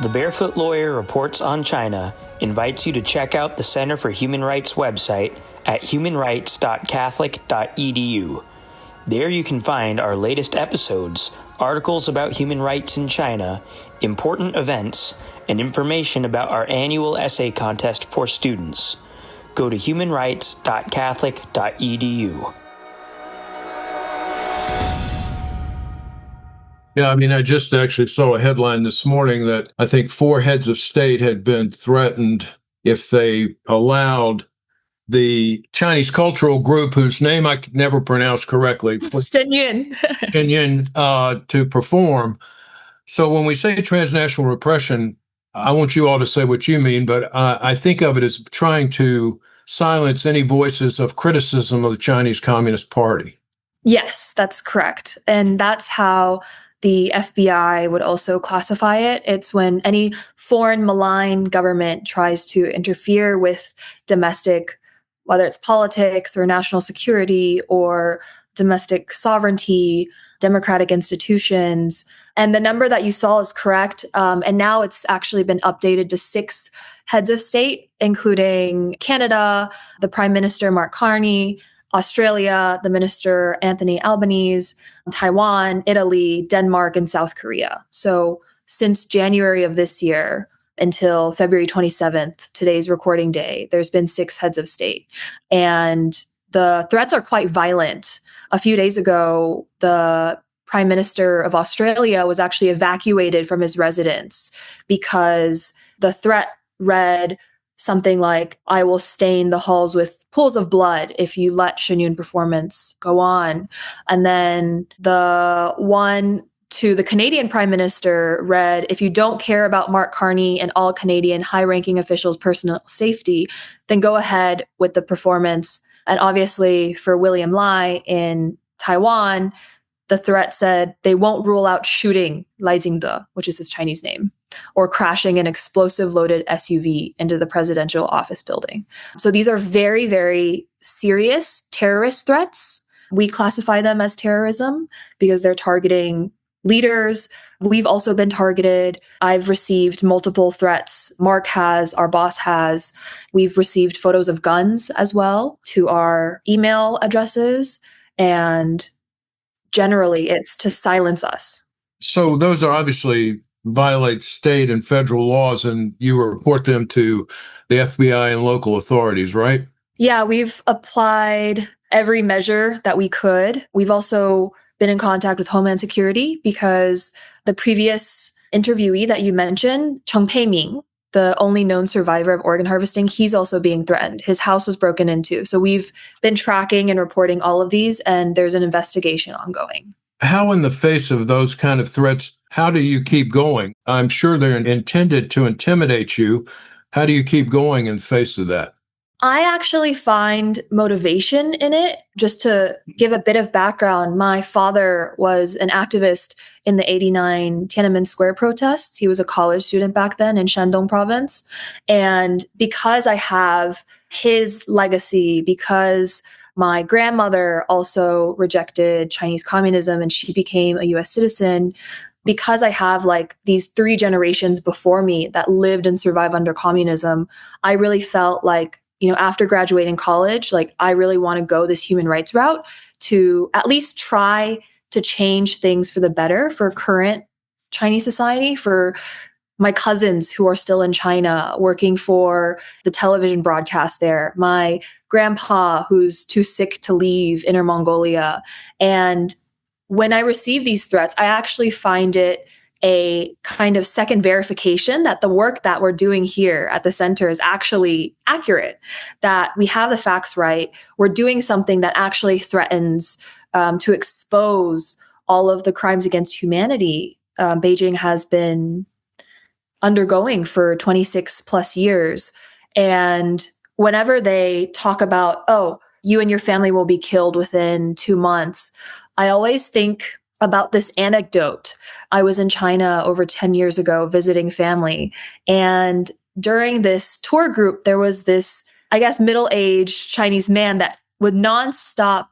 The Barefoot Lawyer Reports on China invites you to check out the Center for Human Rights website at humanrights.catholic.edu. There you can find our latest episodes, articles about human rights in China, important events, and information about our annual essay contest for students. Go to humanrights.catholic.edu. Yeah, I just actually saw a headline this morning that I think 4 heads of state had been threatened if they allowed the Chinese cultural group, whose name I could never pronounce correctly, Shen Yun. Shen Yun, to perform. So when we say transnational repression, I want you all to say what you mean, but I think of it as trying to silence any voices of criticism of the Chinese Communist Party. Yes, that's correct. And that's how the FBI would also classify it. It's when any foreign malign government tries to interfere with domestic, whether it's politics or national security or domestic sovereignty, democratic institutions. And the number that you saw is correct. And now it's actually been updated to 6 heads of state, including Canada, the Prime Minister, Mark Carney, Australia, the Minister, Anthony Albanese, Taiwan, Italy, Denmark, and South Korea. So since January of this year until February 27th, today's recording day, there's been 6 heads of state. And the threats are quite violent. A few days ago, the Prime Minister of Australia was actually evacuated from his residence because the threat read something like, "I will stain the halls with pools of blood if you let Shen Yun performance go on." And then the one to the Canadian Prime Minister read, "If you don't care about Mark Carney and all Canadian high-ranking officials' personal safety, then go ahead with the performance." And obviously for William Lai in Taiwan, the threat said they won't rule out shooting Lai Jingde, which is his Chinese name, or crashing an explosive-loaded SUV into the presidential office building. So these are very, very serious terrorist threats. We classify them as terrorism because they're targeting leaders. We've also been targeted. I've received multiple threats. Mark has, our boss has. We've received photos of guns as well to our email addresses. And generally, it's to silence us. So those are obviously violate state and federal laws, and you report them to the FBI and local authorities, right? Yeah, we've applied every measure that we could. We've also been in contact with Homeland Security because the previous interviewee that you mentioned, Cheng Pei-ming, the only known survivor of organ harvesting, he's also being threatened. His house was broken into. So we've been tracking and reporting all of these, and there's an investigation ongoing. How, in the face of those kind of threats, how do you keep going? I'm sure they're intended to intimidate you. How do you keep going in face of that? I actually find motivation in it. Just to give a bit of background, my father was an activist in the 89 Tiananmen Square protests. He was a college student back then in Shandong province. And because I have his legacy, because my grandmother also rejected Chinese communism and she became a US citizen, because I have these 3 generations before me that lived and survived under communism, I really felt like, after graduating college, I really want to go this human rights route to at least try to change things for the better for current Chinese society, for my cousins who are still in China working for the television broadcast there, my grandpa who's too sick to leave Inner Mongolia. And when I receive these threats, I actually find it a kind of second verification that the work that we're doing here at the center is actually accurate, that we have the facts right. We're doing something that actually threatens to expose all of the crimes against humanity Beijing has been undergoing for 26 plus years. And whenever they talk about, "Oh, you and your family will be killed within 2 months," I always think about this anecdote. I was in China over 10 years ago visiting family. And during this tour group, there was this, I guess, middle-aged Chinese man that would nonstop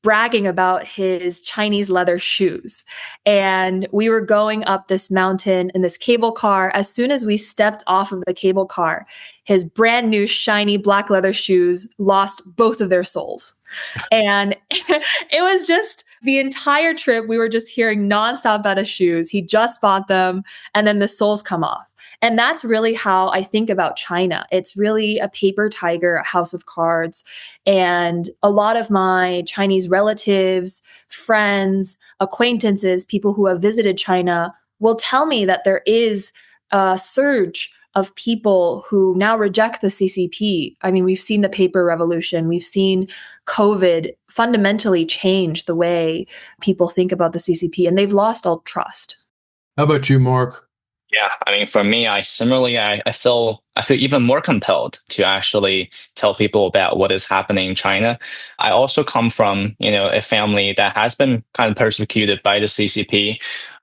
bragging about his Chinese leather shoes. And we were going up this mountain in this cable car. As soon as we stepped off of the cable car, his brand new shiny black leather shoes lost both of their soles. And it was just the entire trip. We were just hearing nonstop about his shoes. He just bought them and then the soles come off. And that's really how I think about China. It's really a paper tiger, a house of cards. And a lot of my Chinese relatives, friends, acquaintances, people who have visited China will tell me that there is a surge of people who now reject the CCP. I mean, we've seen the paper revolution. We've seen COVID fundamentally change the way people think about the CCP, and they've lost all trust. How about you, Mark? Yeah, I mean, for me, I feel even more compelled to actually tell people about what is happening in China. I also come from, a family that has been kind of persecuted by the CCP.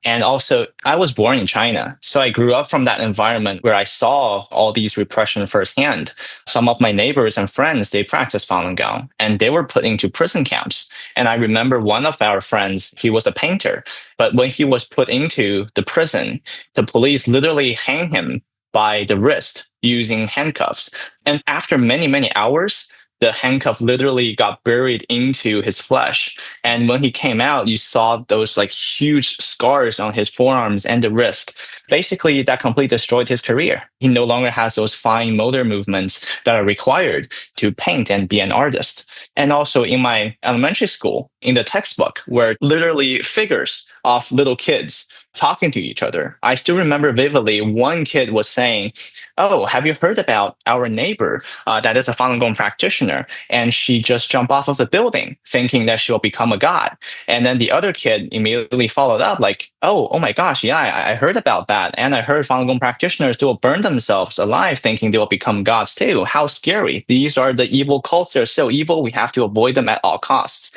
And also, I was born in China. So I grew up from that environment where I saw all these repression firsthand. Some of my neighbors and friends, they practiced Falun Gong, and they were put into prison camps. And I remember one of our friends, he was a painter. But when he was put into the prison, the police literally hanged him by the wrist using handcuffs. And after many, many hours, the handcuff literally got buried into his flesh. And when he came out, you saw those like huge scars on his forearms and the wrist. Basically, that completely destroyed his career. He no longer has those fine motor movements that are required to paint and be an artist. And also in my elementary school, in the textbook, were literally figures of little kids talking to each other. I still remember vividly one kid was saying, "Oh, have you heard about our neighbor that is a Falun Gong practitioner? And she just jumped off of the building thinking that she'll become a god." And then the other kid immediately followed up like, oh my gosh, yeah, I heard about that. And I heard Falun Gong practitioners will burn themselves alive thinking they will become gods too. How scary. These are the evil cults. They're so evil. We have to avoid them at all costs.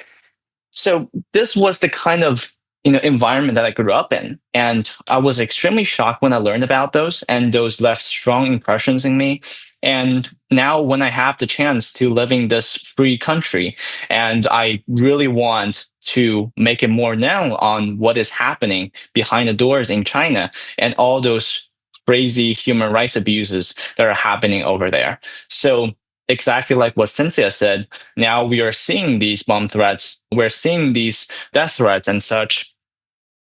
So this was the kind of environment that I grew up in. And I was extremely shocked when I learned about those, and those left strong impressions in me. And now when I have the chance to live in this free country, and I really want to make it more known on what is happening behind the doors in China and all those crazy human rights abuses that are happening over there. So exactly like what Cynthia said, now we are seeing these bomb threats, we're seeing these death threats and such.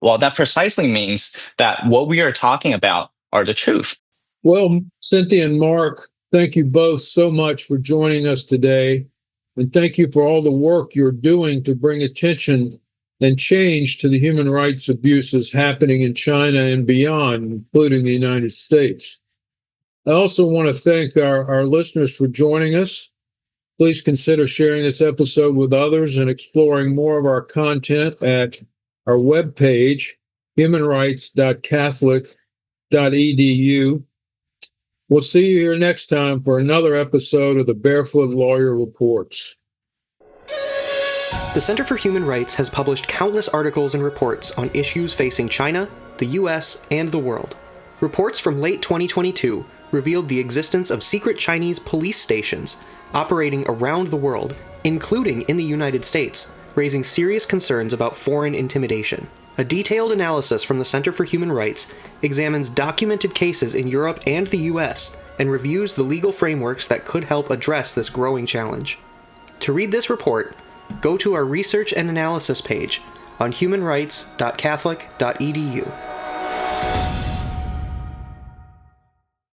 Well, that precisely means that what we are talking about are the truth. Well, Cynthia and Mark, thank you both so much for joining us today. And thank you for all the work you're doing to bring attention and change to the human rights abuses happening in China and beyond, including the United States. I also want to thank our listeners for joining us. Please consider sharing this episode with others and exploring more of our content at our webpage, humanrights.catholic.edu. We'll see you here next time for another episode of the Barefoot Lawyer Reports. The Center for Human Rights has published countless articles and reports on issues facing China, the US, and the world. Reports from late 2022 revealed the existence of secret Chinese police stations operating around the world, including in the United States, raising serious concerns about foreign intimidation. A detailed analysis from the Center for Human Rights examines documented cases in Europe and the US and reviews the legal frameworks that could help address this growing challenge. To read this report, go to our research and analysis page on humanrights.catholic.edu.